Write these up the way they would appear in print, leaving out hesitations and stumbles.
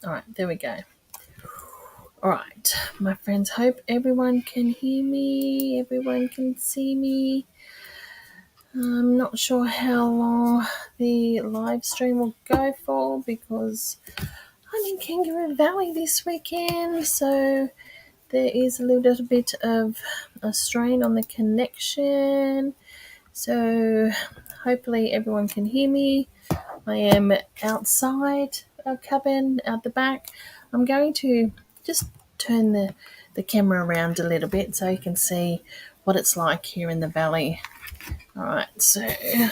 All right, there we go. All right, my friends, hope everyone can hear me, everyone can see me. I'm not sure how long the live stream will go for because I'm in Kangaroo Valley this weekend, so there is a little bit of a strain on the connection. So hopefully everyone can hear me. I am outside our cabin out the back. I'm going to just turn the camera around a little bit so you can see what it's like here in the valley. All right, so I'm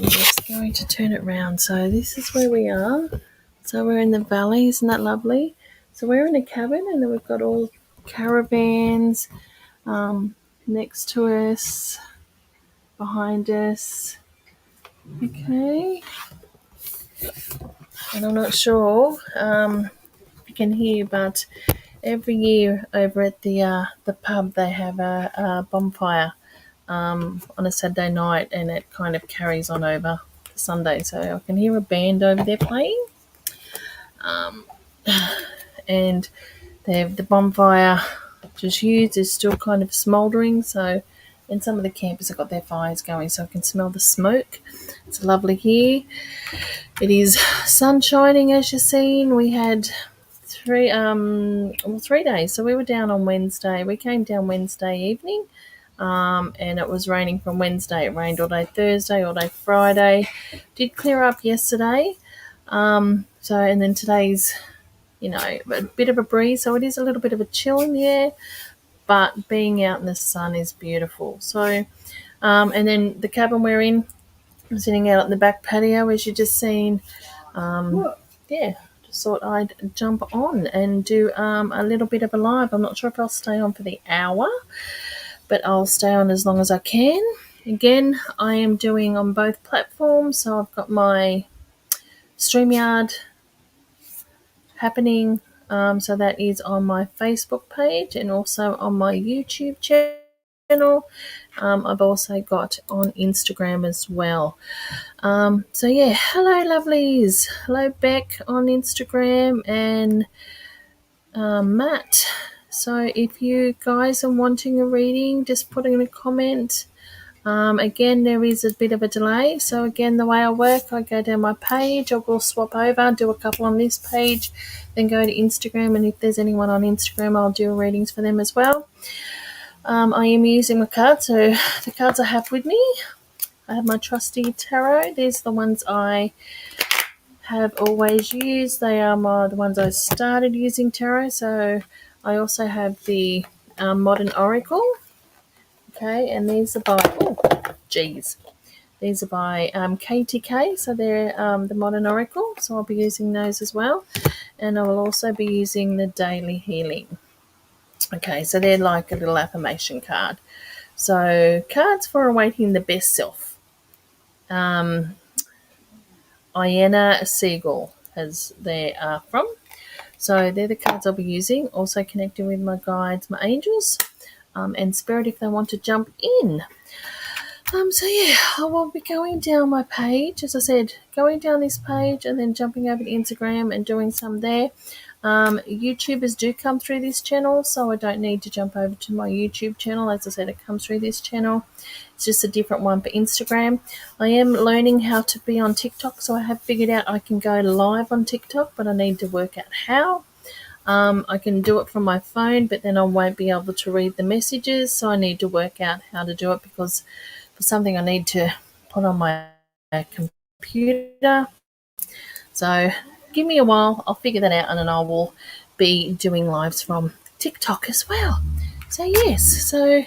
just going to turn it around. So this is where we are. So we're in the valley. Isn't that lovely? So we're in a cabin and then we've got all caravans next to us, behind us. Okay. And I'm not sure if you can hear, but every year over at the pub they have a bonfire on a Saturday night, and it kind of carries on over to Sunday. So I can hear a band over there playing, and they have the bonfire just used is still kind of smouldering. So, and some of the campers have got their fires going, so I can smell the smoke. It's lovely here. It is sun shining, as you've seen. We had 3 days. So we were down on Wednesday. We came down Wednesday evening, and it was raining from Wednesday. It rained all day Thursday, all day Friday. Did clear up yesterday. And then today's, a bit of a breeze. So it is a little bit of a chill in the air, but being out in the sun is beautiful. So, and then the cabin we're in, I'm sitting out on the back patio, as you just seen. Just thought I'd jump on and do a little bit of a live. I'm not sure if I'll stay on for the hour, but I'll stay on as long as I can. Again, I am doing on both platforms, so I've got my StreamYard happening, so that is on my Facebook page and also on my YouTube channel. I've also got on Instagram as well. Hello lovelies. Hello Beck on Instagram and Matt. So if you guys are wanting a reading, just put in a comment. Again, there is a bit of a delay. So again, the way I work, I go down my page, I will swap over, do a couple on this page, then go to Instagram, and if there's anyone on Instagram, I'll do readings for them as well. I am using my cards, so the cards I have with me, I have my trusty tarot. These are the ones I have always used. They are the ones I started using tarot. So I also have the Modern Oracle. Okay, and these are by these are by KTK. So they're the Modern Oracle. So I'll be using those as well, and I will also be using the Daily Healing. Okay, so they're like a little affirmation card. So cards for awaiting the best self. Iana Siegel, as they are from. So they're the cards I'll be using. Also connecting with my guides, my angels, and spirit if they want to jump in. I will be going down my page, as I said, going down this page and then jumping over to Instagram and doing some there. YouTubers do come through this channel, so I don't need to jump over to my YouTube channel. As I said, it comes through this channel. It's just a different one for Instagram. I am learning how to be on TikTok, so I have figured out I can go live on TikTok, but I need to work out how. I can do it from my phone, but then I won't be able to read the messages, so I need to work out how to do it because for something I need to put on my computer. So give me a while, I'll figure that out, and then I will be doing lives from TikTok as well. So yes, so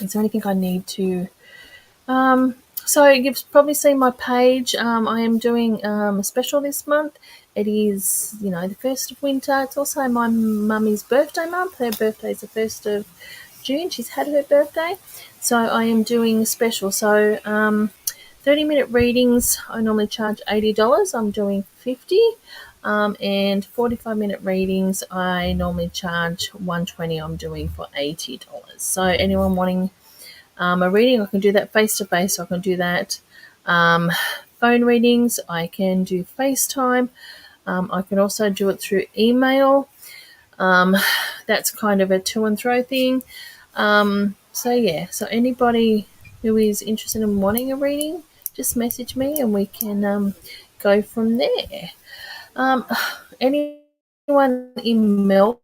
is there anything I need to so you've probably seen my page. I am doing a special this month. It is, the first of winter. It's also my mummy's birthday month. Her birthday is the 1st of June. She's had her birthday. So I am doing a special. So 30-minute readings, I normally charge $80. I'm doing $50. And 45-minute readings, I normally charge $120. I'm doing for $80. So anyone wanting a reading, I can do that face-to-face. I can do that phone readings. I can do FaceTime. I can also do it through email. That's kind of a to and fro thing. So anybody who is interested in wanting a reading, just message me and we can go from there. Um, anyone in Melbourne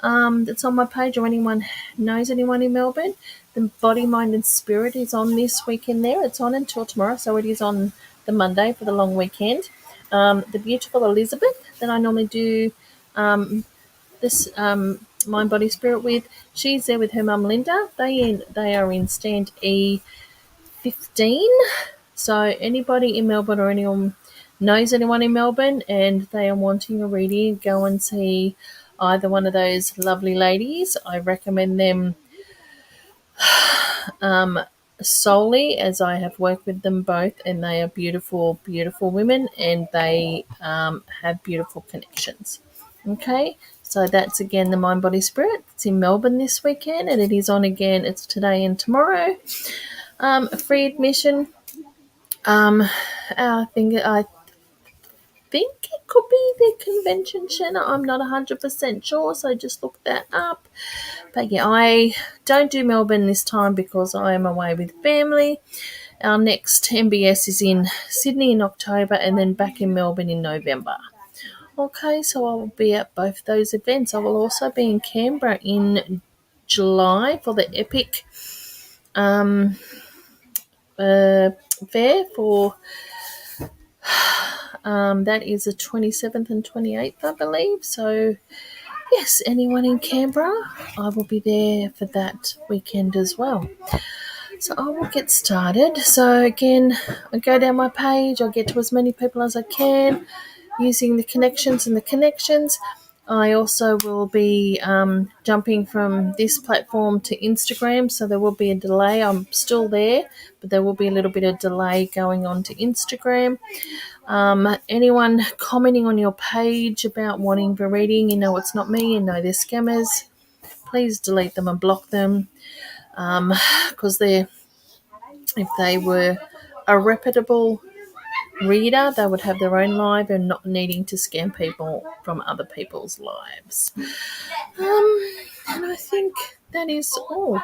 that's on my page, or anyone knows anyone in Melbourne, the Body, Mind and Spirit is on this weekend there. It's on until tomorrow, so it is on the Monday for the long weekend. The beautiful Elizabeth that I normally do this Mind, Body, Spirit with, she's there with her mum Linda. They are in stand E15. So anybody in Melbourne or anyone knows anyone in Melbourne and they are wanting a reading, go and see either one of those lovely ladies. I recommend them solely as I have worked with them both, and they are beautiful, beautiful women, and they have beautiful connections. Okay, so that's again the Mind, Body, Spirit. It's in Melbourne this weekend, and it is on again. It's today and tomorrow. Free admission. I think it could be the convention centre. I'm not 100% sure, so just look that up. But yeah, I don't do Melbourne this time because I am away with family. Our next MBS is in Sydney in October and then back in Melbourne in November. Okay, so I will be at both those events. I will also be in Canberra in July for the Epic fair for that is the 27th and 28th, I believe. So yes, anyone in Canberra, I will be there for that weekend as well. So I will get started. So again, I go down my page, I get to as many people as I can using the connections and the connections. I also will be jumping from this platform to Instagram, so there will be a delay. I'm still there, but there will be a little bit of delay going on to Instagram. Anyone commenting on your page about wanting for reading, you know it's not me, you know they're scammers. Please delete them and block them, because if they were a reputable reader, they would have their own live and not needing to scam people from other people's lives. And I think that is all.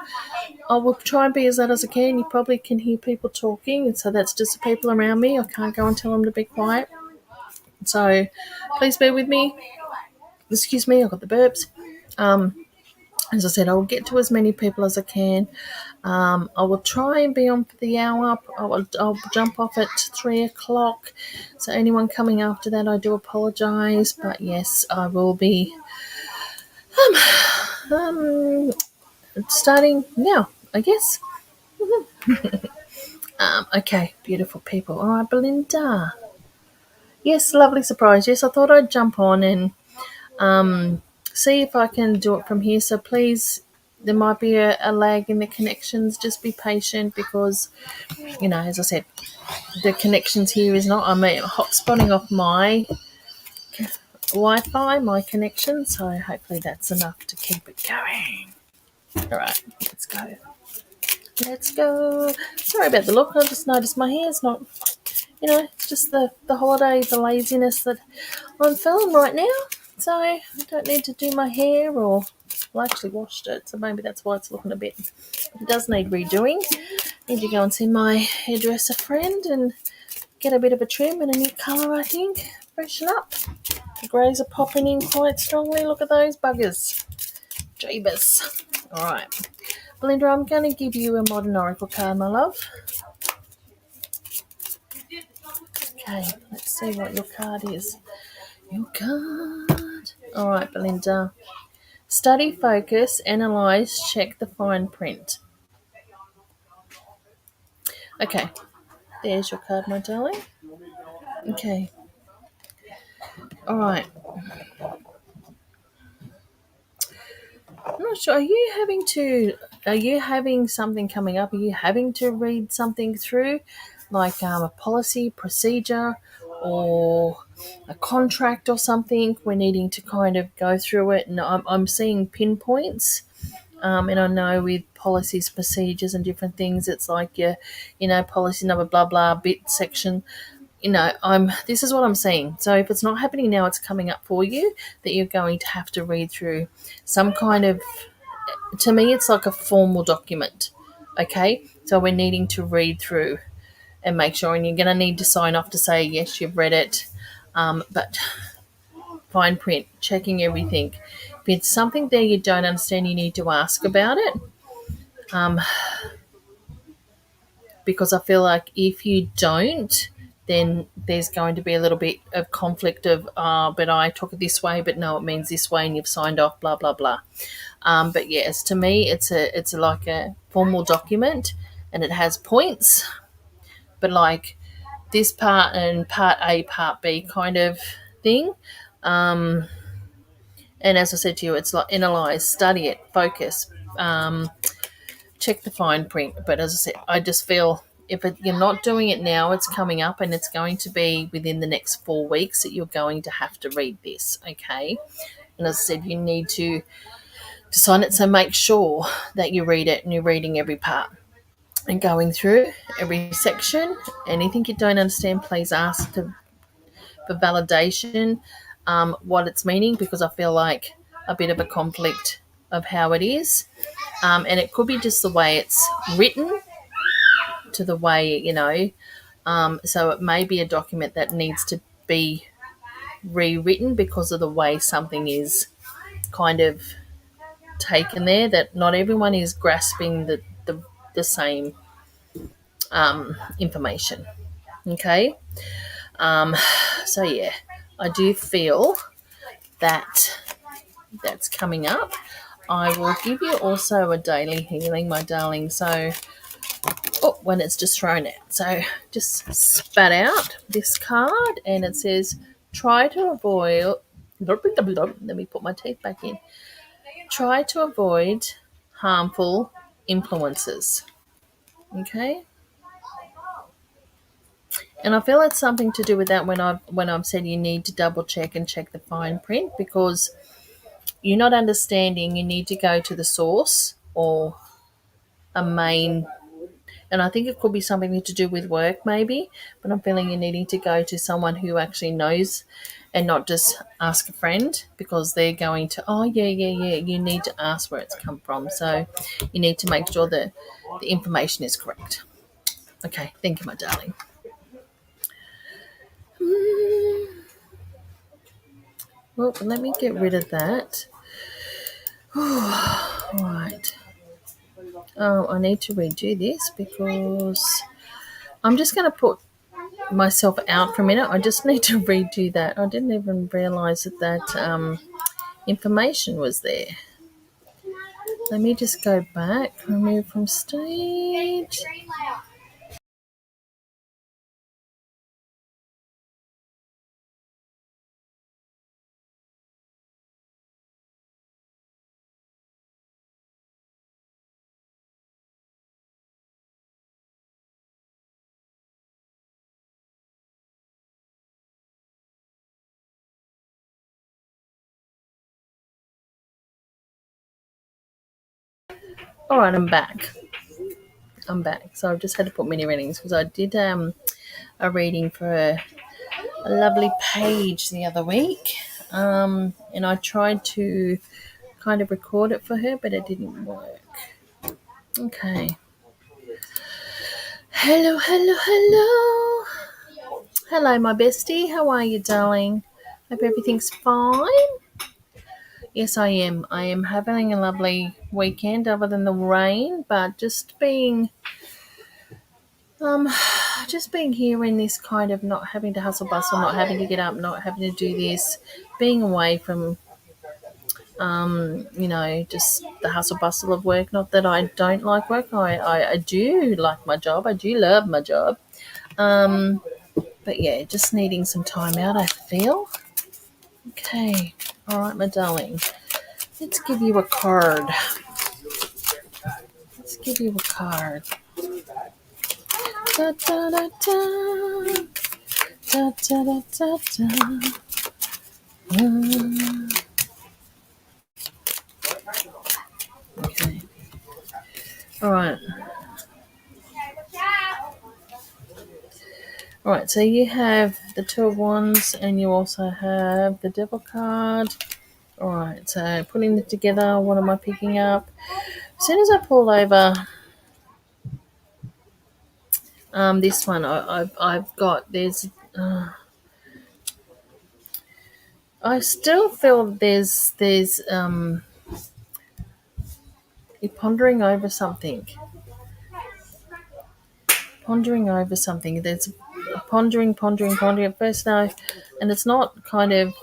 I will try and be as loud as I can. You probably can hear people talking, and so that's just the people around me. I can't go and tell them to be quiet. So please bear with me. Excuse me, I've got the burps. As I said, I will get to as many people as I can. I will try and be on for the hour. I'll jump off at 3 o'clock. So anyone coming after that, I do apologise. But yes, I will be starting now, I guess. Okay, beautiful people. All right, Belinda. Yes, lovely surprise. Yes, I thought I'd jump on and see if I can do it from here. So please, there might be a lag in the connections. Just be patient because, as I said, the connections here is not. I'm hotspotting off my Wi-Fi, my connection. So hopefully that's enough to keep it going. All right, let's go. Let's go. Sorry about the look. I just noticed my hair's not. It's just the holiday, the laziness that I'm feeling right now. So I don't need to do my hair, or I actually washed it, so maybe that's why it's looking a bit. It does need redoing. Need to go and see my hairdresser friend and get a bit of a trim and a new colour, I think. Freshen up. The greys are popping in quite strongly. Look at those buggers. Jeebus. All right. Belinda, I'm going to give you a modern oracle card, my love. Okay, let's see what your card is. Your card. All right, Belinda. Study, focus, analyze, check the fine print. Okay, there's your card, my darling. Okay. All right. I'm not sure. Are you having something coming up? Are you having to read something through, like a policy, procedure, or a contract or something? We're needing to kind of go through it, and I'm seeing pinpoints And I know with policies, procedures, and different things, it's like your, policy number, blah blah, bit section. This is what I'm saying. So if it's not happening now, it's coming up for you that you're going to have to read through some kind of. To me, it's like a formal document. Okay, so we're needing to read through and make sure, and you're going to need to sign off to say yes, you've read it. But fine print, checking everything. If it's something there you don't understand, you need to ask about it. Because I feel like if you don't, then there's going to be a little bit of conflict of, but I took it this way, but no, it means this way, and you've signed off, blah blah blah. But yes, to me, it's like a formal document, and it has points, but like this part and part A, part B kind of thing. And as I said to you, it's like analyze, study it, focus, check the fine print. But as I said, I just feel if you're not doing it now, it's coming up, and it's going to be within the next 4 weeks that you're going to have to read this. Okay, and as I said, you need to sign it. So make sure that you read it and you're reading every part and going through every section. Anything you don't understand, please ask for validation, what it's meaning, because I feel like a bit of a conflict of how it is. And it could be just the way it's written to the way, so it may be a document that needs to be rewritten because of the way something is kind of taken there, that not everyone is grasping the same information. Okay. So yeah, I do feel that that's coming up. I will give you also a daily healing, my darling. So, when it's just thrown out. So, just spat out this card, and it says, try to avoid. Let me put my teeth back in. Try to avoid harmful influences. Okay. And I feel it's something to do with that when I've said you need to double check and check the fine print, because you're not understanding. You need to go to the source or a main, and I think it could be something to do with work maybe, but I'm feeling you're needing to go to someone who actually knows and not just ask a friend, because they're going to, oh yeah, you need to ask where it's come from. So you need to make sure that the information is correct. Okay, thank you, my darling. Well, let me get rid of that. Right. I need to redo this because I'm just going to put myself out for a minute. I just need to redo that. I didn't even realize that information was there. Let me just go back. Remove from stage. All right, I'm back. So I've just had to put mini readings because I did a reading for a lovely page the other week, and I tried to kind of record it for her, but it didn't work. Okay. Hello, hello, hello. Hello, my bestie. How are you, darling? Hope everything's fine. Yes, I am. I am having a lovely weekend other than the rain, but um just being here in this kind of not having to hustle bustle, not having to get up, not having to do this, being away from just the hustle bustle of work. Not that I don't like work. I do like my job. I do love my job. But yeah, just needing some time out, I feel. Okay. All right, my darling. Let's give you a card. Let's give you a card. Da, da, da, da. Da, da, da, da, da. Okay. All right. All right. So you have the Two of Wands, and you also have the Devil card. All right. So putting it together, what am I picking up? As soon as I pull over, this one I've got. I still feel you're pondering over something. There's pondering at first now, and it's not kind of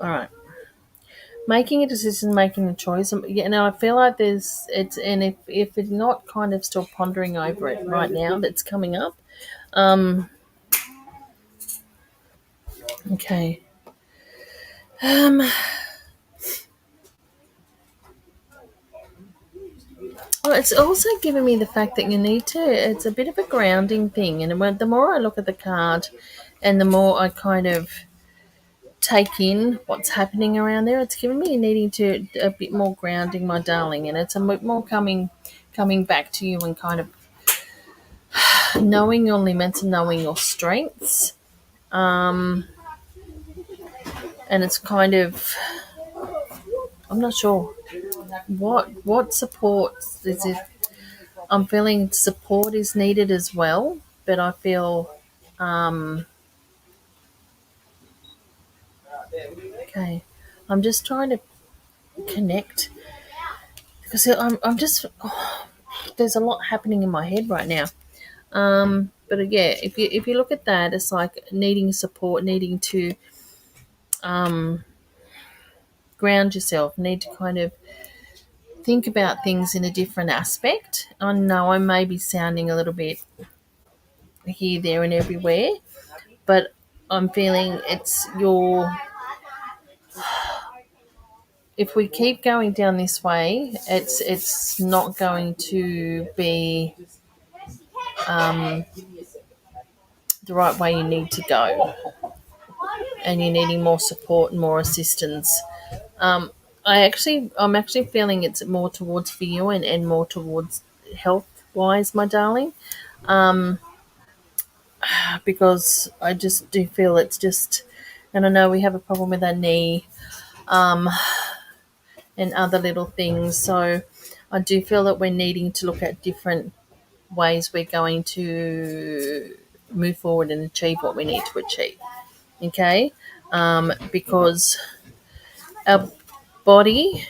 all right. Making a decision, making a choice. Yeah, now I feel like if it's not kind of still pondering over it right now, that's coming up. Um, okay. Um, well, it's also giving me the fact that you need to. It's a bit of a grounding thing, and the more I look at the card, and the more I kind of take in what's happening around there, it's giving me needing to a bit more grounding, my darling, and it's a bit more coming back to you and kind of knowing your limits and knowing your strengths. Um, and it's kind of I'm not sure what support is it. I'm feeling support is needed as well, but I feel um, okay. I'm just trying to connect because I'm just there's a lot happening in my head right now. But yeah, if you look at that, it's like needing support, needing to um, ground yourself, need to kind of think about things in a different aspect. I know I may be sounding a little bit here, there, and everywhere, but I'm feeling it's your. If we keep going down this way, it's not going to be um, the right way you need to go, and you're needing more support and more assistance. Um, I'm actually feeling it's more towards for you and more towards health wise, my darling. Um, because I just do feel it's just, and I know we have a problem with our knee, um, and other little things. So I do feel that we're needing to look at different ways we're going to move forward and achieve what we need to achieve. Okay, because our body.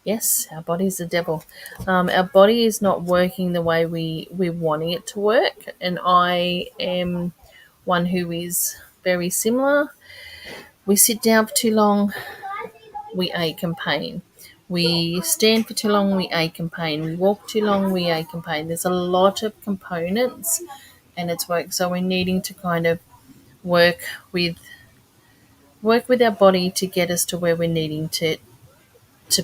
Yes, our body is the devil. Our body is not working the way we're wanting it to work. And I am one who is very similar. We sit down for too long, we ache and pain. We stand for too long, we ache and pain. We walk too long, we ache and pain. There's a lot of components and it's work. So we're needing to kind of work with work with our body to get us to where we're needing to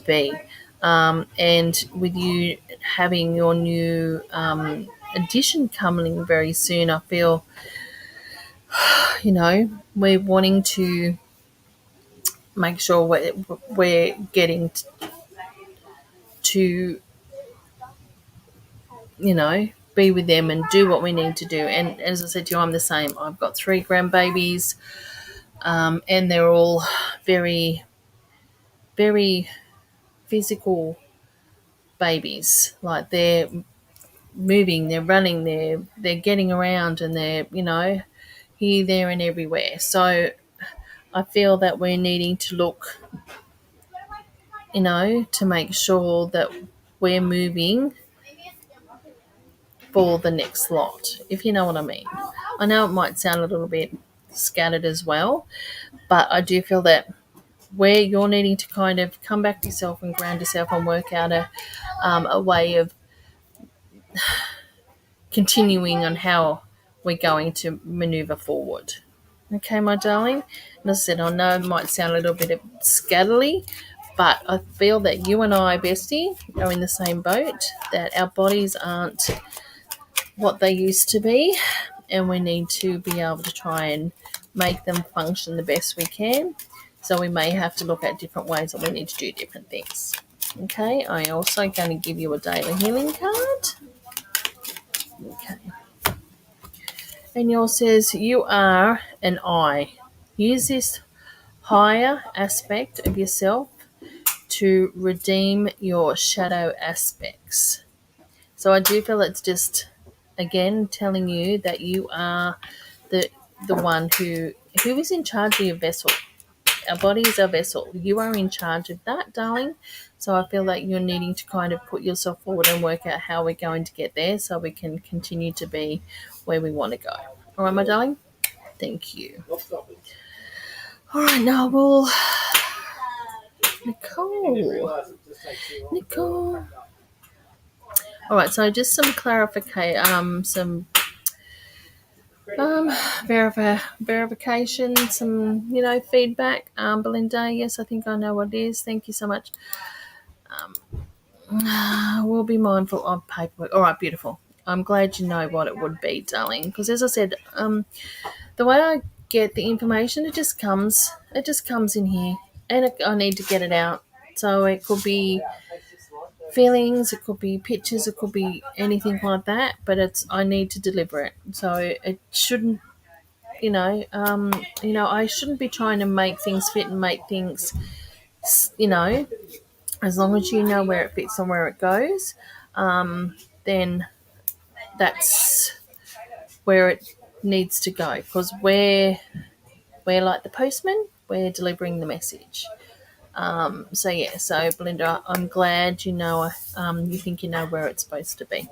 be. And with you having your new addition coming very soon, I feel, we're wanting to make sure we're getting to, be with them and do what we need to do. And as I said to you, I'm the same. I've got 3 grandbabies, and they're all very, very physical babies. Like they're moving, they're running, they're getting around, and they're here, there, and everywhere. So I feel that we're needing to look, to make sure that we're moving for the next lot, if you know what I mean. I know it might sound a little bit scattered as well, but I do feel that where you're needing to kind of come back to yourself and ground yourself and work out a way of continuing on how we're going to maneuver forward. Okay, my darling. And as I said, I know it might sound a little bit scatterly, but I feel that you and I, Bestie, are in the same boat, that our bodies aren't what they used to be, and we need to be able to try and make them function the best we can So we may have to look at different ways that we need to do different things. Okay, I'm also going to give you a daily healing card. Okay. And yours says, you are an I. Use this higher aspect of yourself to redeem your shadow aspects. So I do feel it's just, again, telling you that you are the one who is in charge of your vessel. Our body is our vessel. You are in charge of that, darling. So I feel like you're needing to kind of put yourself forward and work out how we're going to get there so we can continue to be where we want to go. All right, my darling? Thank you. All right, now we'll... Nicole. All right, so just some clarification, some verification, some, feedback. Belinda, yes, I think I know what it is. Thank you so much. We'll be mindful of paperwork. All right, beautiful. I'm glad you know what it would be, darling. Because as I said, the way I get the information, it just comes in here, and I need to get it out. So it could be feelings, it could be pictures, it could be anything like that. But I need to deliver it. So it shouldn't, I shouldn't be trying to make things fit and make things, you know, as long as you know where it fits and where it goes, then that's where it needs to go, because we're like the postman, we're delivering the message. So Belinda, I'm glad you think you know where it's supposed to be.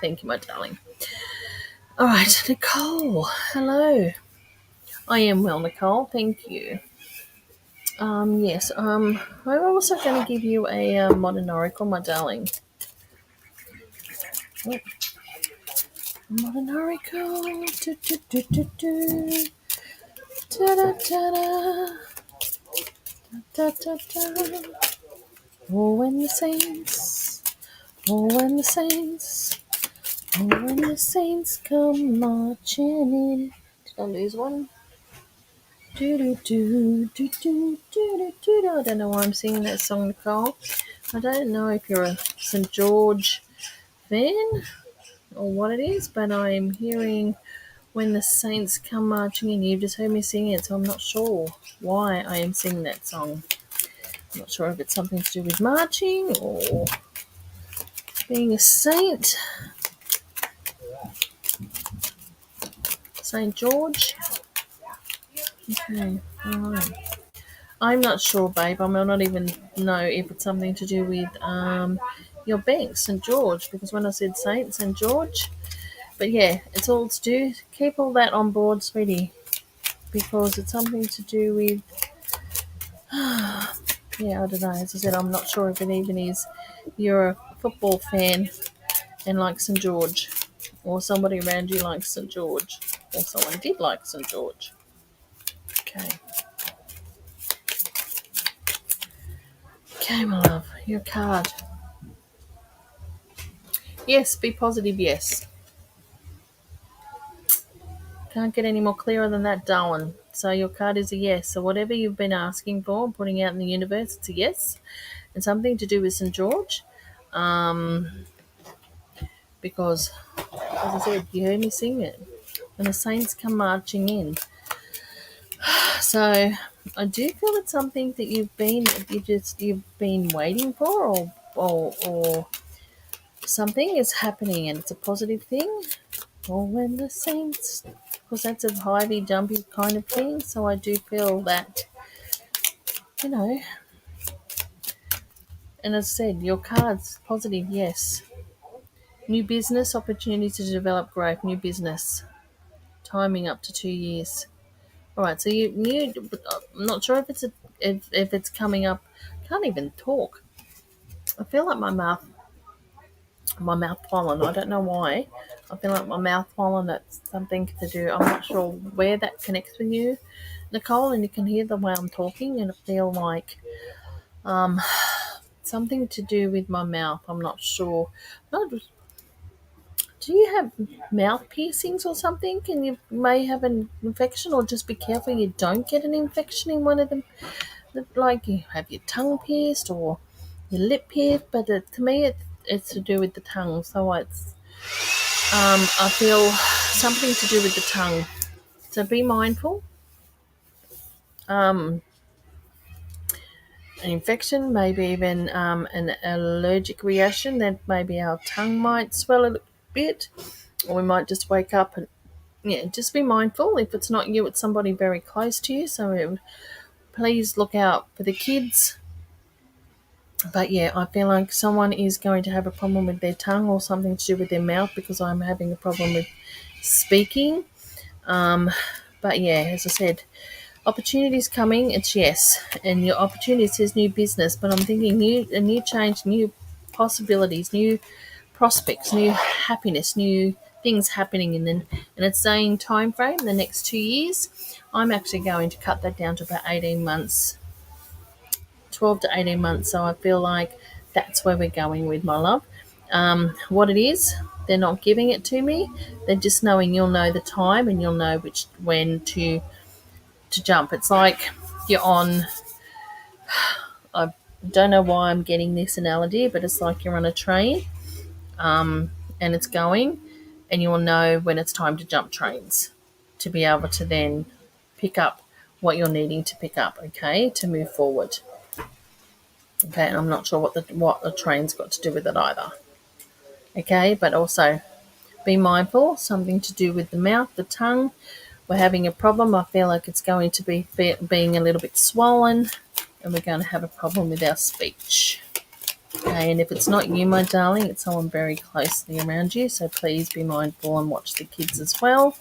Thank you, my darling. All right, Nicole, hello. I am well, Nicole, thank you. Yes, I'm also going to give you a modern oracle, my darling. Oh, modern oracle. Do, do, do, do, do. Da, da, da, da. Da, da, da. Oh, when the saints, oh, when the saints, oh, when the saints come marching in. Did I lose one? Do, do, do, do, do, do, do, do. I don't know why I'm singing that song, Nicole. I don't know if you're a St. George fan or what it is, but I'm hearing when the saints come marching in. You've just heard me sing it, so I'm not sure why I am singing that song. I'm not sure if it's something to do with marching or being a saint. St. George. Okay, alright. I'm not sure, babe. I may not even know if it's something to do with your bank, St. George, because when I said Saint, St. George. But yeah, it's all to do. Keep all that on board, sweetie, because it's something to do with. Yeah, I don't know. As I said, I'm not sure if it even is you're a football fan and like St. George, or somebody around you likes St. George, or someone did like St. George. Okay. Okay, my love, your card. Yes, be positive, yes. Can't get any more clearer than that, darling. So your card is a yes. So whatever you've been asking for, putting out in the universe, it's a yes. And something to do with St. George. Because, as I said, you heard me sing it. When the saints come marching in. So I do feel it's something that you've been waiting for, or something is happening and it's a positive thing. Or when the saints, because that's a highly jumpy kind of thing. So I do feel that, you know, and as I said, your card's positive, yes. New business opportunities to develop growth, new business, timing up to 2 years. All right, so I'm not sure if if it's coming up. Can't even talk. I feel like my mouth swollen. I don't know why. I feel like my mouth swollen. That's something to do. I'm not sure where that connects with you, Nicole, and you can hear the way I'm talking, and I feel like something to do with my mouth. I'm not sure. Not, do you have mouth piercings or something? And you may have an infection, or just be careful you don't get an infection in one of them. like you have your tongue pierced or your lip pierced, but to me it's to do with the tongue. So I feel something to do with the tongue. So be mindful. Um, an infection, maybe even an allergic reaction, that maybe our tongue might swell a bit, or we might just wake up and yeah, just be mindful. If it's not you, it's somebody very close to you. So please look out for the kids. But yeah, I feel like someone is going to have a problem with their tongue or something to do with their mouth because I'm having a problem with speaking. But yeah, as I said, opportunities coming. It's yes, and your opportunity says new business, but I'm thinking a new change, new possibilities, new prospects, new happiness, new things happening and it's saying time frame the next 2 years. I'm actually going to cut that down to about 18 months, 12 to 18 months. So I feel like that's where we're going with my love. What it is, they're not giving it to me. They're just knowing you'll know the time and you'll know when to jump. It's like you're on. I don't know why I'm getting this analogy, but it's like you're on a train, and it's going, and you will know when it's time to jump trains to be able to then pick up what you're needing to pick up. Okay, to move forward. Okay, and I'm not sure what the train's got to do with it either. Okay, but also be mindful. Something to do with the mouth, the tongue. We're having a problem. I feel like it's going to be being a little bit swollen, and we're going to have a problem with our speech. Okay, and if it's not you, my darling, it's someone very closely around you. So please be mindful and watch the kids as well.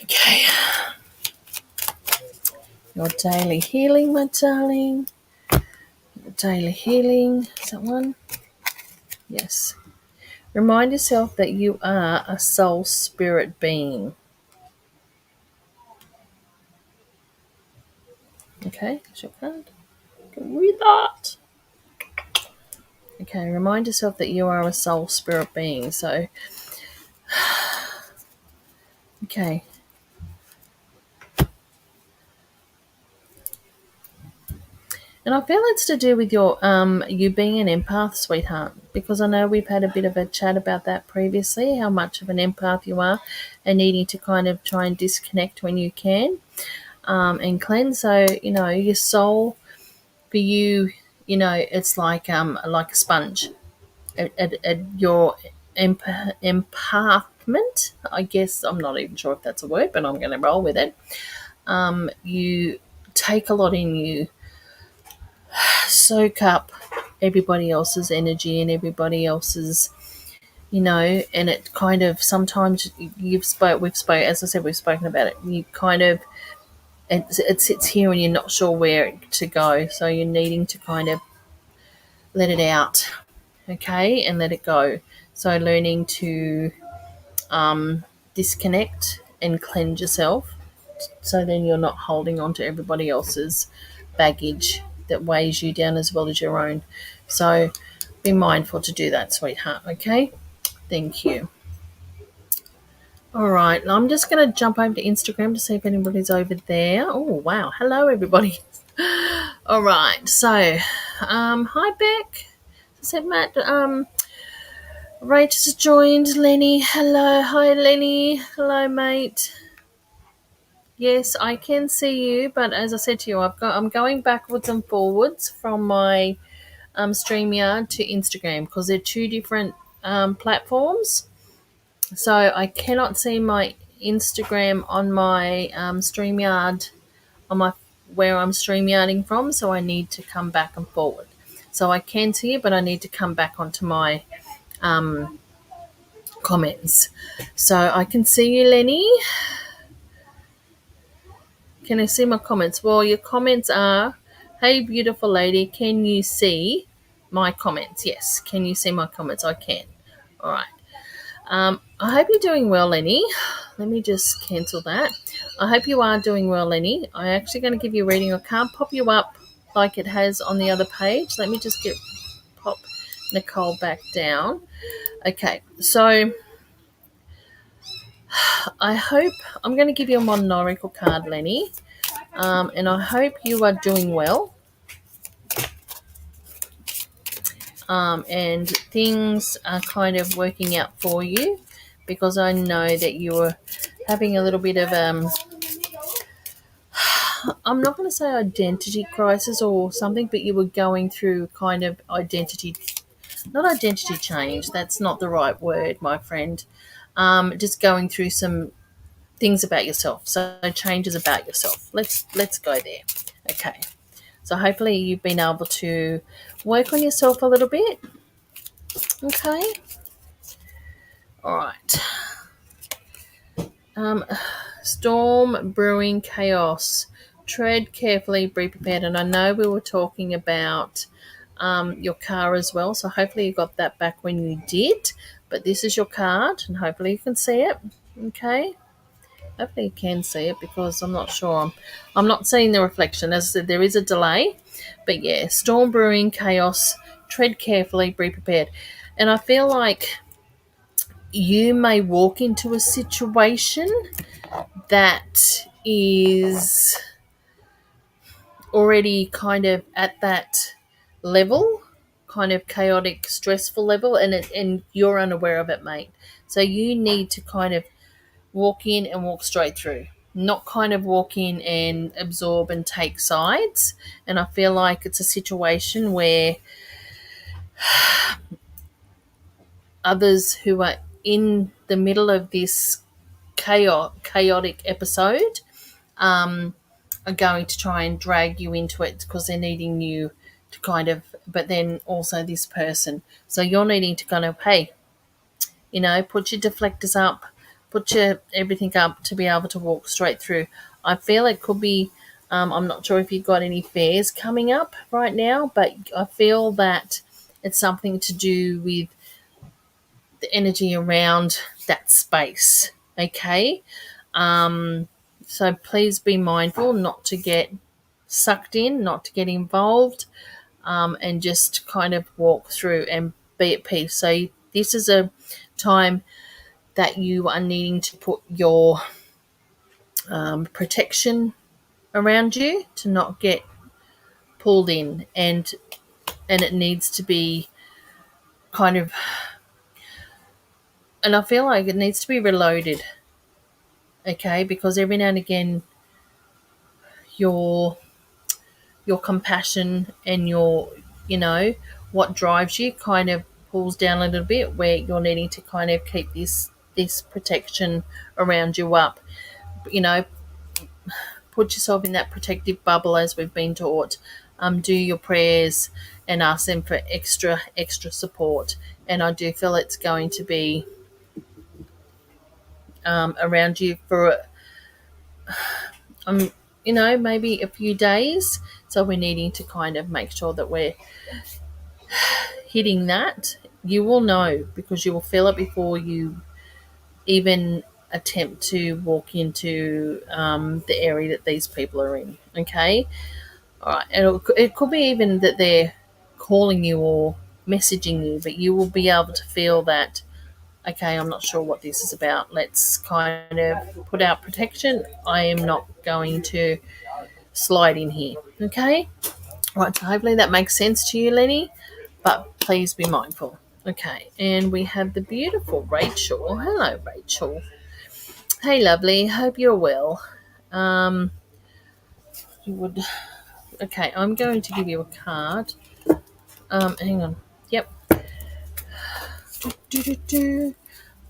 Okay, your daily healing, my darling. Your daily healing. Is that one? Yes. Remind yourself that you are a soul spirit being. Okay, that's your card. You can read that. Okay, remind yourself that you are a soul spirit being. So, okay. And I feel it's to do with your you being an empath, sweetheart, because I know we've had a bit of a chat about that previously, how much of an empath you are and needing to kind of try and disconnect when you can, and cleanse. So, your soul for you, it's like a sponge. At your empathment, I guess. I'm not even sure if that's a word, but I'm going to roll with it. You take a lot in, you soak up everybody else's energy and everybody else's, and it kind of sometimes as I said, we've spoken about it. You kind of it sits here and you're not sure where to go, so you're needing to kind of let it out, okay, and let it go. So learning to disconnect and cleanse yourself, so then you're not holding on to everybody else's baggage that weighs you down as well as your own. So be mindful to do that, sweetheart, okay? Thank you. All right, I'm just going to jump over to Instagram to see if anybody's over there. Oh, wow. Hello, everybody. All right, so hi, Beck. Said Matt. Rach has joined. Lenny, hello. Hi, Lenny. Hello, mate. Yes, I can see you, but as I said to you, I'm going backwards and forwards from my StreamYard to Instagram because they're two different platforms. So I cannot see my Instagram on my StreamYard on my where I'm StreamYarding from. So I need to come back and forward. So I can see it, but I need to come back onto my comments. So I can see you, Lenny. Can I see my comments? Well, your comments are, hey, beautiful lady, can you see my comments? Yes. Can you see my comments? I can. All right. I hope you're doing well, Lenny. Let me just cancel that. I hope you are doing well, Lenny. I'm actually going to give you a reading. I can't pop you up like it has on the other page. Let me just pop Nicole back down. Okay. So I hope I'm going to give you a modern oracle card, Lenny. And I hope you are doing well. And things are kind of working out for you, because I know that you were having a little bit of I'm not going to say identity crisis or something, but you were going through kind of not identity change. That's not the right word, my friend. Just going through some things about yourself. So changes about yourself. Let's go there. Okay. So hopefully you've been able to work on yourself a little bit. Okay. All right. Um, Storm brewing chaos. Tread carefully, be prepared. And I know we were talking about your car as well, so hopefully you got that back when you did. But this is your card, and hopefully you can see it. Okay. Hopefully you can see it, because I'm not sure. I'm not seeing the reflection. As I said, there is a delay. But yeah, storm brewing chaos. Tread carefully, be prepared. And I feel like you may walk into a situation that is already kind of at that level, kind of chaotic, stressful level, and you're unaware of it, mate. So you need to kind of walk in and walk straight through, not kind of walk in and absorb and take sides. And I feel like it's a situation where others who are in the middle of this chaotic episode are going to try and drag you into it, because they're needing you to kind of, but then also this person. So you're needing to kind of, hey, put your deflectors up, put your everything up to be able to walk straight through. I feel it could be, I'm not sure if you've got any fairs coming up right now, but I feel that it's something to do with the energy around that space. Okay. So please be mindful not to get sucked in, not to get involved, and just kind of walk through and be at peace. So this is a time that you are needing to put your protection around you to not get pulled in, and it needs to be kind of, and I feel like it needs to be reloaded. Okay, because every now and again your compassion and your, what drives you kind of pulls down a little bit, where you're needing to kind of keep this protection around you up. You know, put yourself in that protective bubble, as we've been taught. Do your prayers and ask them for extra support. And I do feel it's going to be around you for maybe a few days. So we're needing to kind of make sure that we're hitting that. You will know, because you will feel it before you even attempt to walk into the area that these people are in. Okay. All right. And it could be even that they're calling you or messaging you, but you will be able to feel that, okay, I'm not sure what this is about. Let's kind of put out protection. I am not going to slide in here. Okay. All right. So hopefully that makes sense to you, Lenny, but please be mindful. Okay. And we have the beautiful Rachel. Hello, Rachel. Hey, lovely. Hope you're well. You would. Okay, I'm going to give you a card. Hang on. Yep.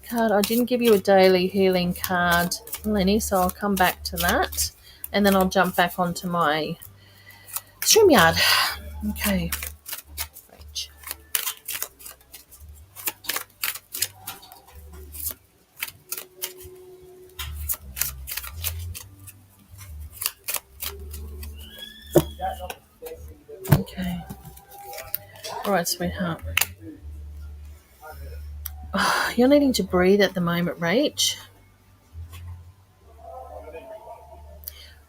Card. I didn't give you a daily healing card, Lenny, so I'll come back to that, and then I'll jump back onto my StreamYard. Okay. Okay. All right, sweetheart. Oh, you're needing to breathe at the moment, Rach.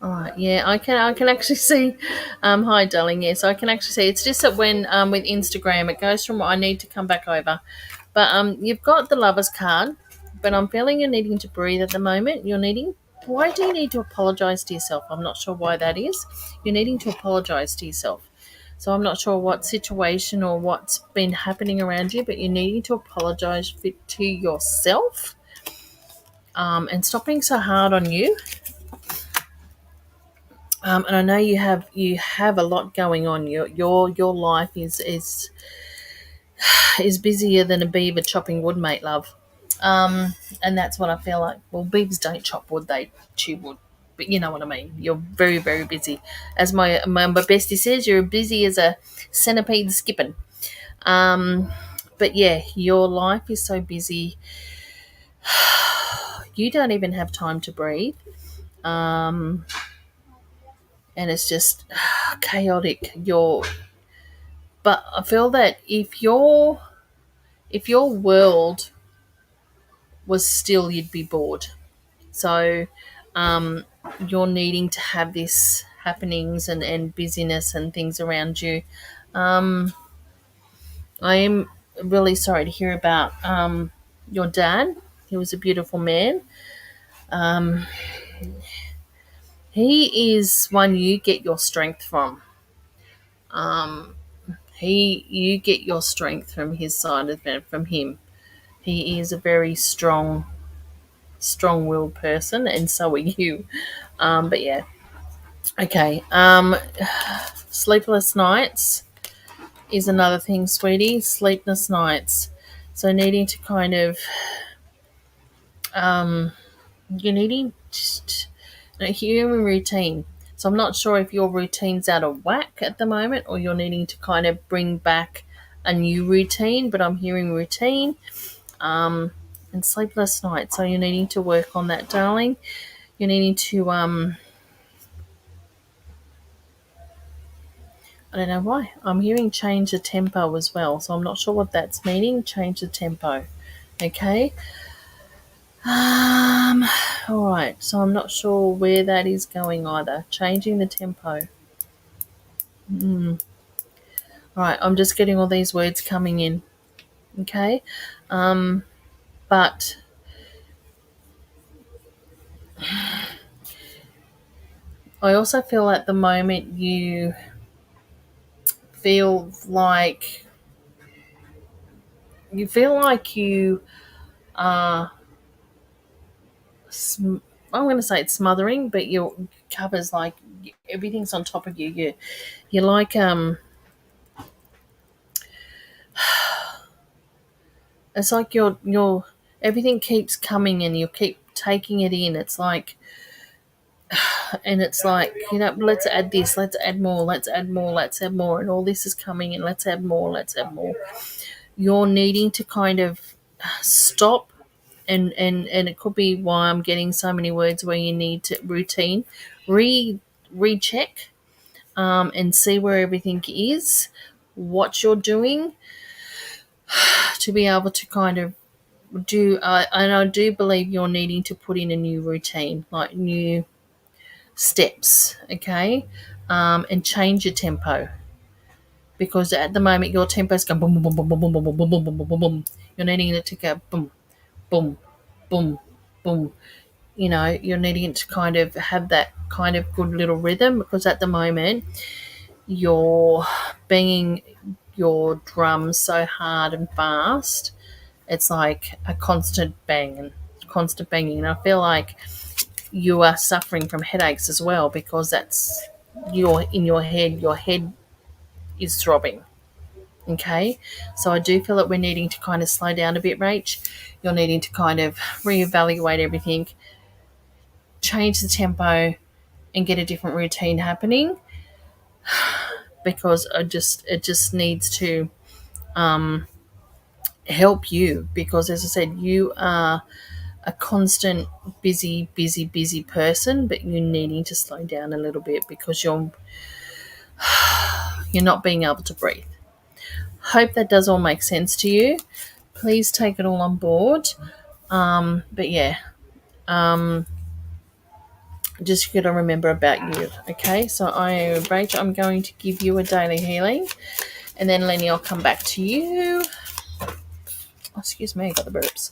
All right, yeah, I can actually see. Hi, darling. Yes, I can actually see. It's just that when with Instagram, it goes from I need to come back over, but you've got the Lovers card, but I'm feeling you're needing to breathe at the moment. You're needing Why do you need to apologize to yourself? I'm not sure why that is. You're needing to apologize to yourself. So I'm not sure what situation or what's been happening around you, but you're needing to apologize to yourself, and stop being so hard on you. And I know you have a lot going on. Your life is busier than a beaver chopping wood, mate, love. And that's what I feel like. Well, beavers don't chop wood; they chew wood. But you know what I mean. You're very, very busy. As my bestie says, you're busy as a centipede skipping. But yeah, your life is so busy. You don't even have time to breathe. Um, and it's just chaotic. But I feel that if your world was still, you'd be bored. So um, you're needing to have this happenings and busyness and things around you. Um, I am really sorry to hear about your dad. He was a beautiful man. Um, he is one you get your strength from. Um, you get your strength from his side of it, from him. He is a very strong-willed person, and so are you. But yeah, okay. Sleepless nights is another thing, sweetie. Sleepless nights. So needing to kind of, you're needing just a human routine. So I'm not sure if your routine's out of whack at the moment, or you're needing to kind of bring back a new routine. But I'm hearing routine, and sleepless nights. So you're needing to work on that, darling. You're needing to I don't know why. I'm hearing change the tempo as well, so I'm not sure what that's meaning. Change the tempo. Okay. Um all right. So I'm not sure where that is going either. Changing the tempo. All right, I'm just getting all these words coming in. Okay. But I also feel at the moment feel like you are I'm going to say it's smothering, but your covers like everything's on top of you. You're like it's like your everything keeps coming and you keep taking it in. It's like and it's like, let's add this, let's add more, let's add more, let's add more, and all this is coming and let's add more, let's add more. You're needing to kind of stop, and it could be why I'm getting so many words where you need to routine, recheck, and see where everything is, what you're doing, to be able to kind of and I do believe you're needing to put in a new routine, like new steps, okay, and change your tempo, because at the moment your tempo is going boom, boom, boom, boom, boom, boom, boom, boom, boom, boom, boom, boom, boom. You're needing it to go boom, boom, boom, boom. You're needing it to kind of have that kind of good little rhythm, because at the moment you're banging your drums so hard and fast. It's like a constant banging. And I feel like you are suffering from headaches as well, because that's you're in your head. Your head is throbbing. Okay, so I do feel that we're needing to kind of slow down a bit, Rach. You're needing to kind of reevaluate everything, change the tempo, and get a different routine happening, because it just needs to help you, because as I said, you are a constant busy person, but you're needing to slow down a little bit because you're not being able to breathe. Hope that does all make sense to you. Please take it all on board. But yeah, just got to remember about you. Okay, so Rach, I'm going to give you a daily healing, and then Lenny, I'll come back to you. Oh, excuse me, I got the burps.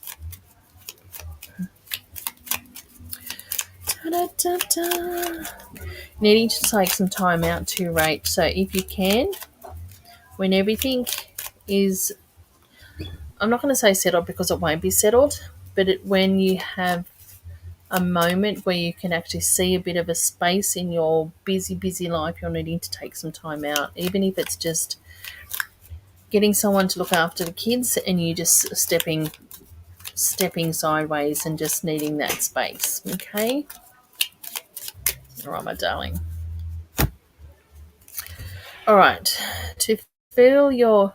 Da-da-da-da. Needing to take some time out too, Rach. So if you can, when everything is, I'm not going to say settled because it won't be settled, but when you have a moment where you can actually see a bit of a space in your busy, busy life, you're needing to take some time out, even if it's just getting someone to look after the kids and you just stepping sideways and just needing that space. Okay? All right, my darling. All right. To feel your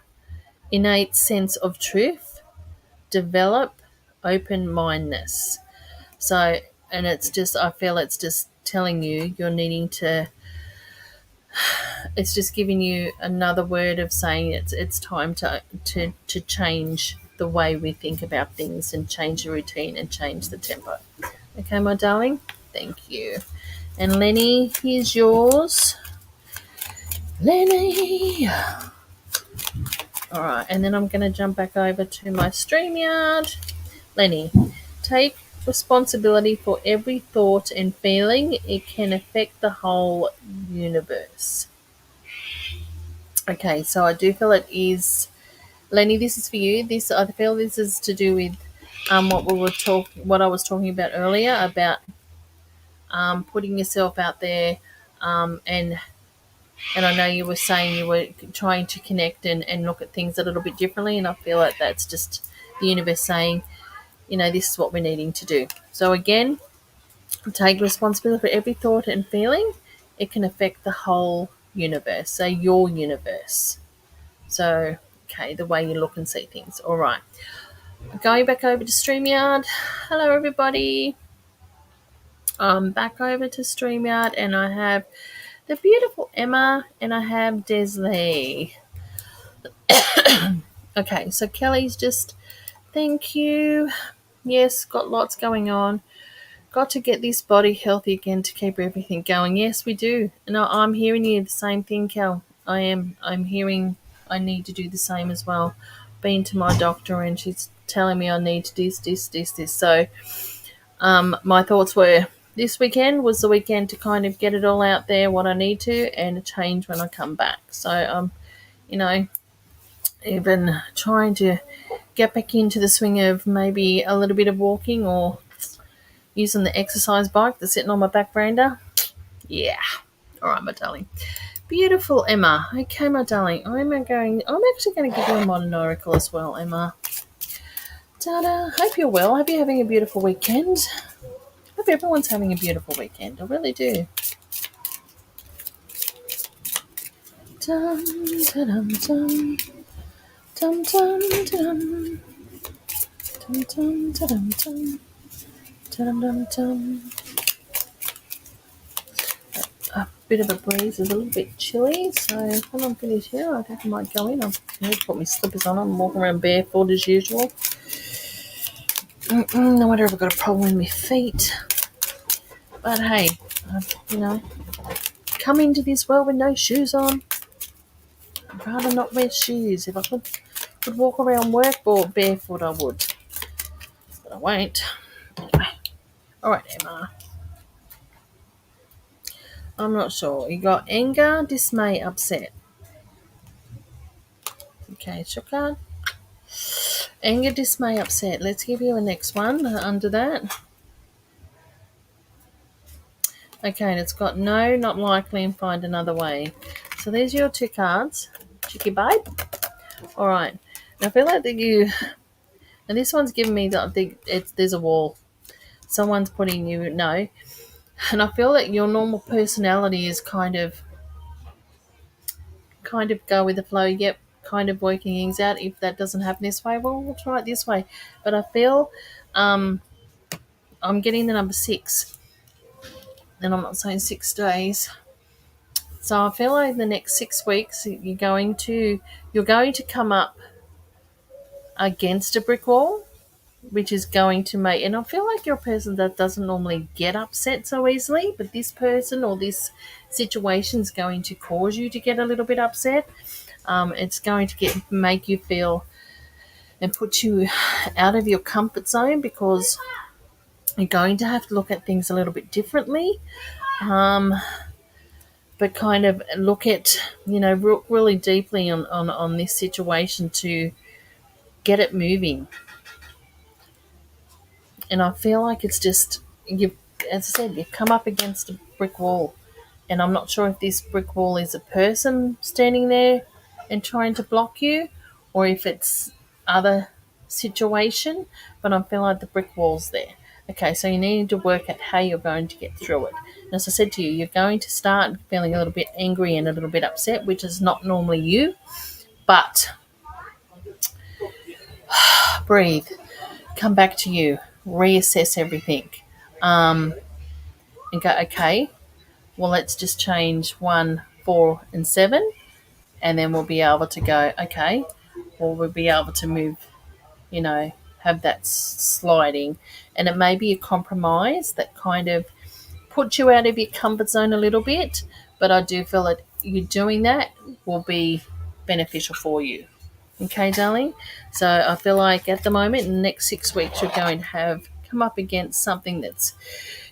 innate sense of truth, develop open mindedness. So, and it's just, I feel it's just telling you you're needing to, it's just giving you another word of saying it's time to change the way we think about things and change the routine and change the tempo. Okay, my darling? Thank you. And Lenny, here's yours. Lenny. All right, and then I'm going to jump back over to my StreamYard. Lenny, take responsibility for every thought and feeling. It can affect the whole universe. Okay, so I do feel it is, Lenny. This is for you. This, I feel this is to do with what I was talking about earlier about putting yourself out there, and I know you were saying you were trying to connect and look at things a little bit differently, and I feel like that's just the universe saying, this is what we're needing to do. So again, take responsibility for every thought and feeling. It can affect the whole universe, so your universe. So, okay, the way you look and see things. All right. Going back over to StreamYard. Hello, everybody. I'm back over to StreamYard, and I have the beautiful Emma, and I have Desley. Okay, so Kelly's just, thank you. Yes, got lots going on. Got to get this body healthy again to keep everything going. Yes, we do. And I'm hearing you the same thing, Kel. I'm hearing I need to do the same as well. Been to my doctor and she's telling me I need to this. So my thoughts were this weekend was the weekend to kind of get it all out there, what I need to, and change when I come back. So, even trying to get back into the swing of maybe a little bit of walking or using the exercise bike that's sitting on my back veranda. Yeah. All right, my darling. Beautiful, Emma. Okay, my darling. I'm actually going to give you a modern oracle as well, Emma. Ta-da. Hope you're well. Hope you're having a beautiful weekend. Hope everyone's having a beautiful weekend. I really do. Dum, da-dum, dum. Dum, dum, da-dum. Dum, dum, da-dum, dum. Dum, dum, dum. A bit of a breeze is a little bit chilly, so when I'm finished here, I think I might go in. I've put my slippers on. I'm walking around barefoot as usual. No wonder if I've got a problem with my feet. But hey, come into this world with no shoes on. I'd rather not wear shoes. If I could walk around work or barefoot, I would. But I won't. Anyway. All right, Emma. I'm not sure. You got anger, dismay, upset. Okay, it's your card. Anger, dismay, upset. Let's give you a next one under that. Okay, and it's got no, not likely, and find another way. So there's your two cards. Cheeky babe. All right. Now I feel like and this one's giving me there's a wall. Someone's putting you, no. And I feel that your normal personality is kind of go with the flow. Yep, kind of working things out. If that doesn't happen this way, well, we'll try it this way. But I feel I'm getting the number 6. And I'm not saying 6 days. So I feel like the next 6 weeks you're going to come up against a brick wall, which is going to make, and I feel like you're a person that doesn't normally get upset so easily, but this person or this situation is going to cause you to get a little bit upset. It's going to make you feel and put you out of your comfort zone because You're going to have to look at things a little bit differently, but kind of look at, really deeply on this situation to get it moving. And I feel like it's just, as I said, you've come up against a brick wall. And I'm not sure if this brick wall is a person standing there and trying to block you, or if it's other situation, but I feel like the brick wall's there. Okay, so you need to work at how you're going to get through it. And as I said to you, you're going to start feeling a little bit angry and a little bit upset, which is not normally you, but breathe, come back to you, reassess everything, and go, okay, well, let's just change 1, 4, and 7, and then we'll be able to go, okay, well, we'll be able to move, have that sliding. And it may be a compromise that kind of puts you out of your comfort zone a little bit, but I do feel that you doing that will be beneficial for you. Okay, darling? So I feel like at the moment, in the next 6 weeks, you're going to have come up against something that's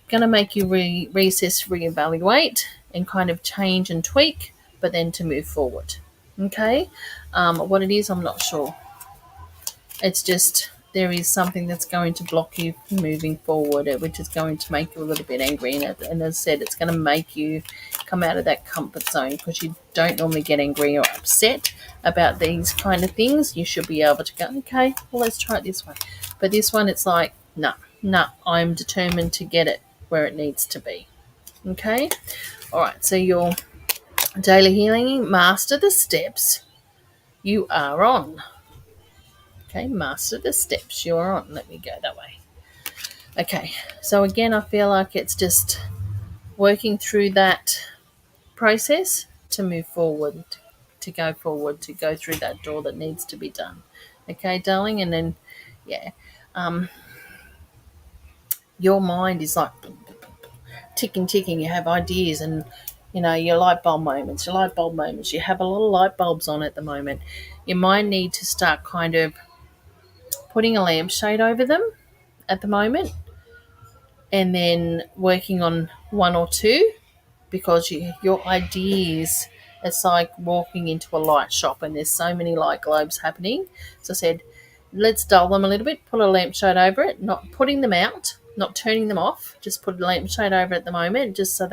going to make you reassess, reevaluate, and kind of change and tweak, but then to move forward. Okay? What it is, I'm not sure. It's just there is something that's going to block you from moving forward, which is going to make you a little bit angry. And as I said, it's going to make you come out of that comfort zone because you don't normally get angry or upset about these kind of things. You should be able to go, okay, well, let's try it this way. But this one, it's like, no, I'm determined to get it where it needs to be. Okay? All right, so your daily healing, master the steps you are on. Okay, master the steps you're on. Let me go that way. Okay, so again, I feel like it's just working through that process to move forward, to go forward, to go through that door that needs to be done. Okay, darling, and then, yeah, your mind is like ticking. You have ideas and, your light bulb moments. You have a lot of light bulbs on at the moment. Your mind needs to start kind of putting a lampshade over them at the moment, and then working on 1 or 2, because your ideas, it's like walking into a light shop and there's so many light globes happening. So I said, let's dull them a little bit, put a lampshade over it, not putting them out, not turning them off, just put a lampshade over it at the moment, just so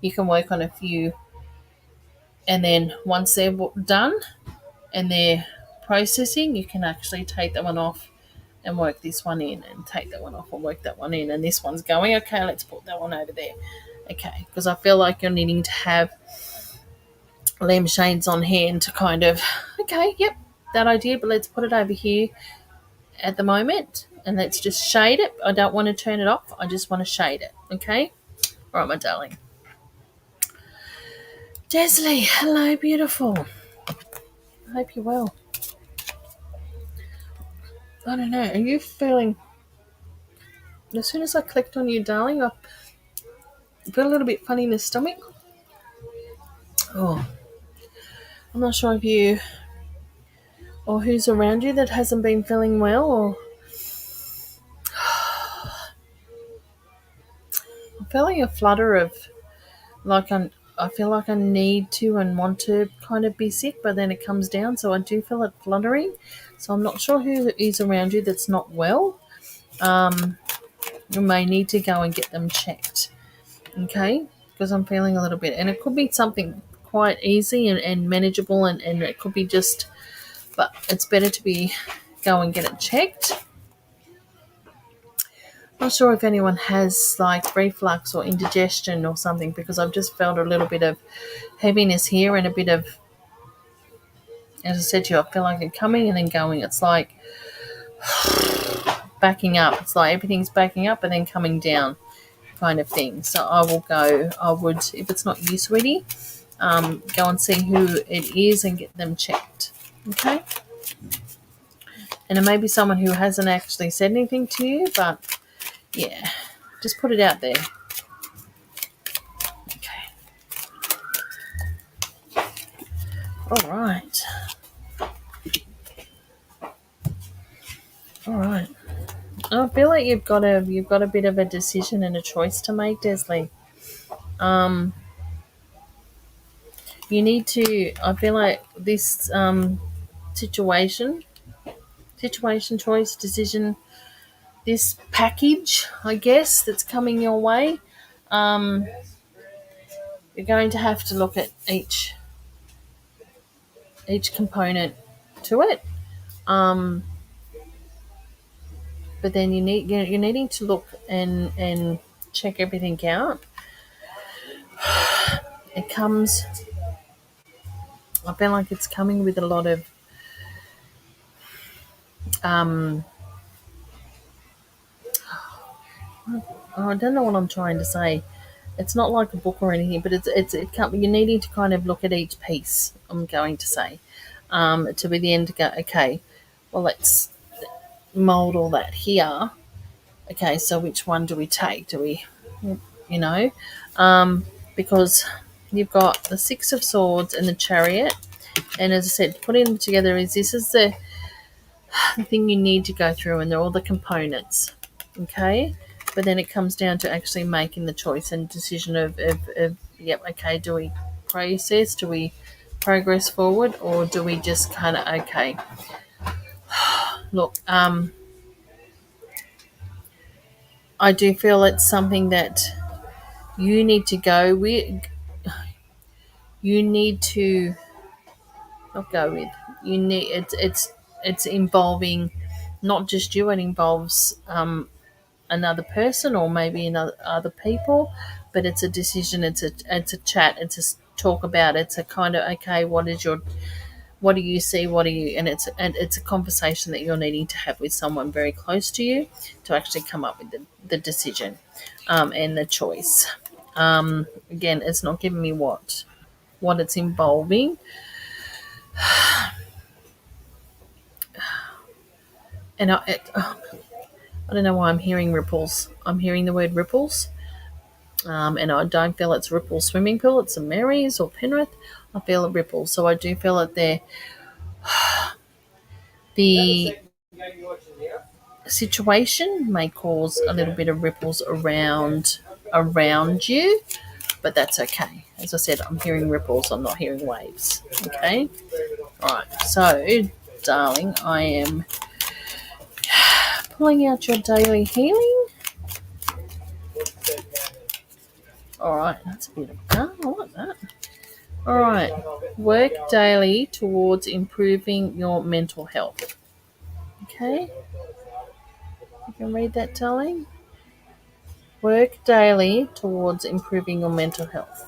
you can work on a few, and then once they're done and they're processing, you can actually take that one off and work this one in, and take that one off and work that one in, and this one's going, okay, let's put that one over there. Okay, because I feel like you're needing to have lampshades on hand to kind of, okay, yep, that idea, but let's put it over here at the moment, and let's just shade it. I don't want to turn it off, I just want to shade it. Okay, all right, my darling. Desley, hello, beautiful. I hope you're well. I don't know, are you feeling, as soon as I clicked on you, darling, I feel a little bit funny in the stomach. Oh, I'm not sure if you or who's around you that hasn't been feeling well, or I'm feeling a flutter of like I feel like I need to and want to kind of be sick, but then it comes down, so I do feel it fluttering. So I'm not sure who is around you that's not well. You may need to go and get them checked, okay? Because I'm feeling a little bit, and it could be something quite easy and manageable, and it could be just, but it's better to go and get it checked. Not sure if anyone has like reflux or indigestion or something, because I've just felt a little bit of heaviness here and a bit of, as I said to you, I feel like it coming and then going. It's like backing up. It's like everything's backing up and then coming down kind of thing. So I would, if it's not you, sweetie, go and see who it is and get them checked. Okay? And it may be someone who hasn't actually said anything to you, but yeah, just put it out there. Okay. All right. All right. I feel like you've got a bit of a decision and a choice to make, Desley. Um, you need to. I feel like this situation, choice, decision, this package, I guess, that's coming your way. Um, you're going to have to look at each component to it. Um, but then you're needing to look and check everything out. It comes. I feel like it's coming with a lot of um, I don't know what I'm trying to say. It's not like a book or anything, but you're needing to kind of look at each piece. I'm going to say to be the end to go. Okay, well let's mold all that here. Okay, so which one do we take? Do we, you know, because you've got the Six of Swords and the Chariot, and as I said, putting them together is the thing you need to go through, and they're all the components. Okay, but then it comes down to actually making the choice and decision of yep, okay, do we process, do we progress forward, or do we just kind of okay, look, I do feel it's something that you need to go with, you need to not go with, you need it's involving not just you, it involves another person or maybe another other people, but it's a decision, it's a chat, it's a talk about, it's a kind of okay, what do you see, what do you, and it's a conversation that you're needing to have with someone very close to you to actually come up with the decision and the choice. Again, it's not giving me what it's involving. And I don't know why I'm hearing ripples. I'm hearing the word ripples. And I don't feel it's Ripple swimming pool. It's a Mary's or Penrith. I feel a ripple. So I do feel that the situation may cause a little bit of ripples around you, but that's okay. As I said, I'm hearing ripples. I'm not hearing waves. Okay. All right. So, darling, I am pulling out your daily healing. All right. That's a bit of I like that. All right. Work daily towards improving your mental health. Okay. You can read that, darling. Work daily towards improving your mental health.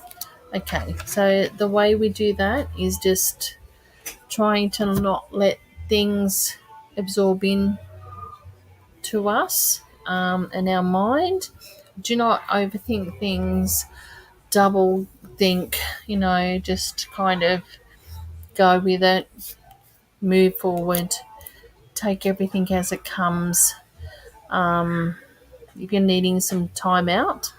Okay. So the way we do that is just trying to not let things absorb in to us and our mind. Do not overthink things, double think, just kind of go with it, move forward, take everything as it comes. If you're needing some time out,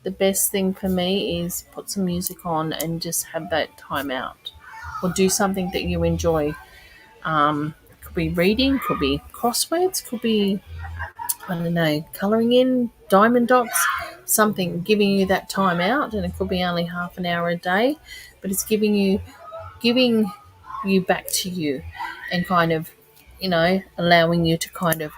the best thing for me is put some music on and just have that time out, or do something that you enjoy. Could be reading, could be crosswords, could be, I don't know, colouring in, diamond dots, something giving you that time out, and it could be only half an hour a day, but it's giving you back to you, and kind of, allowing you to kind of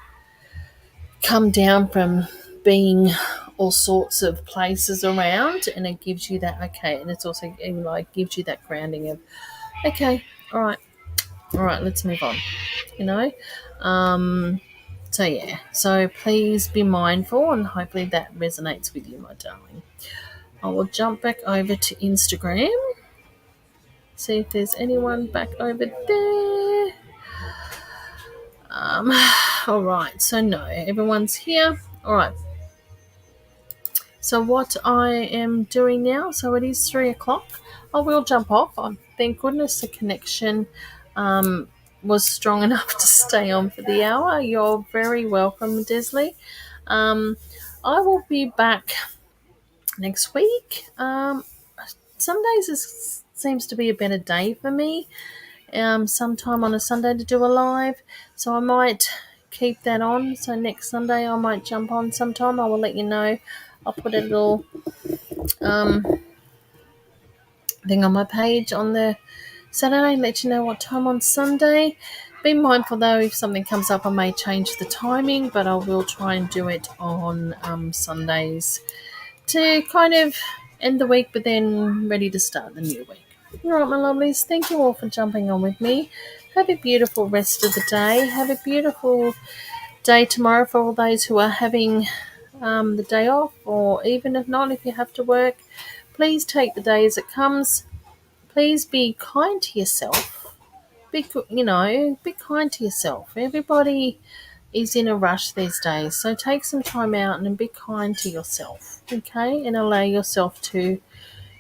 come down from being all sorts of places around, and it gives you that okay, and it's also like gives you that grounding of okay, all right, let's move on, you know. So yeah, so please be mindful, and hopefully that resonates with you, my darling. I will jump back over to Instagram, see if there's anyone back over there. All right, so no, everyone's here. All right. So what I am doing now, so it is 3:00. I will jump off. Thank goodness the connection was strong enough to stay on for the hour. You're very welcome, Desley. I will be back next week. Some days seems to be a better day for me. Sometime on a Sunday to do a live, so I might keep that on. So next Sunday I might jump on sometime. I will let you know. I'll put a little thing on my page on the Saturday, let you know what time on Sunday. Be mindful though, if something comes up, I may change the timing, but I will try and do it on Sundays to kind of end the week, but then ready to start the new week. All right, my lovelies, thank you all for jumping on with me. Have a beautiful rest of the day. Have a beautiful day tomorrow for all those who are having the day off, or even if not, if you have to work, please take the day as it comes. Please be kind to yourself. Be kind to yourself. Everybody is in a rush these days, so take some time out and be kind to yourself, okay? And allow yourself to,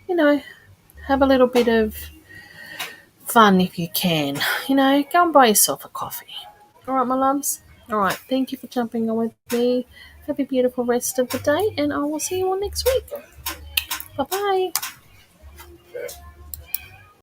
you know, have a little bit of fun if you can. Go and buy yourself a coffee. All right, my loves. All right, thank you for jumping on with me. Have a beautiful rest of the day, and I will see you all next week. Bye bye.